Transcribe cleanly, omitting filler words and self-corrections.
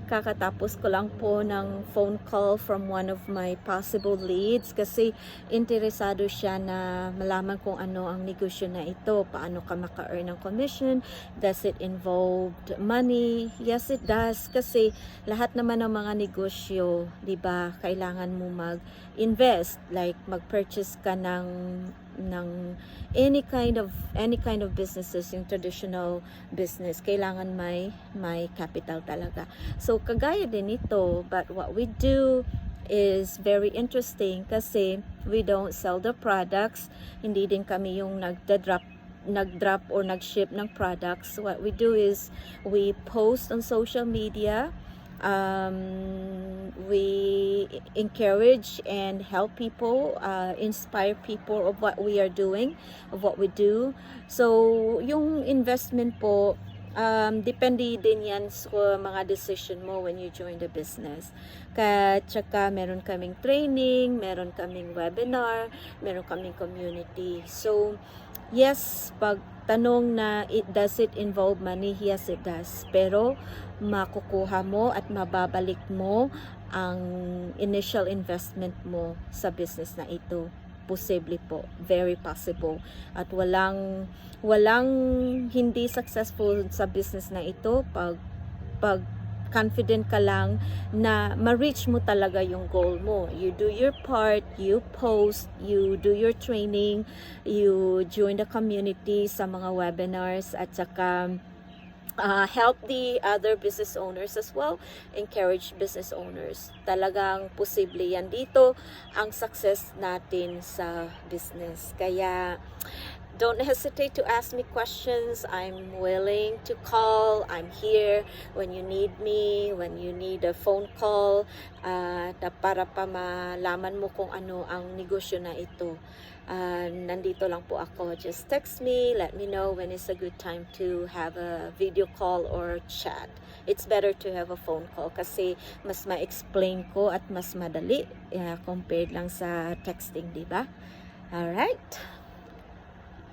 kakatapos ko lang po ng phone call from one of my possible leads kasi interesado siya na malaman kung ano ang negosyo na ito, paano ka maka-earn ng commission, does it involve money? Yes, it does kasi lahat naman ng mga negosyo, 'di ba, kailangan mo mag-invest, like mag-purchase ka ng any kind of businesses, yung traditional business, kailangan may capital talaga. So kagaya din ito, but what we do is very interesting kasi we don't sell the products, hindi din kami yung nagdrop or nag-ship ng products. What we do is we post on social media. We encourage and help people, inspire people of what we are doing, of what we do. So yung investment po, depende din yan sa mga decision mo when you join the business. Tsaka meron kaming training, meron kaming webinar, meron kaming community. So yes, pag tanong na does it involve money? Yes, it does. Pero makukuha mo at mababalik mo ang initial investment mo sa business na ito. Posible po, very possible. At walang hindi successful sa business na ito pag confident ka lang na ma-reach mo talaga yung goal mo. You do your part, you post, you do your training, you join the community sa mga webinars, at saka help the other business owners as well, encourage business owners. Talagang posible yan dito ang success natin sa business. Kaya don't hesitate to ask me questions. I'm willing to call. I'm here when you need me, when you need a phone call, para pa malaman mo kung ano ang negosyo na ito. Nandito lang po ako. Just text me, let me know when it's a good time to have a video call or chat. It's better to have a phone call kasi mas ma-explain ko at mas madali compared lang sa texting, di ba? Alright.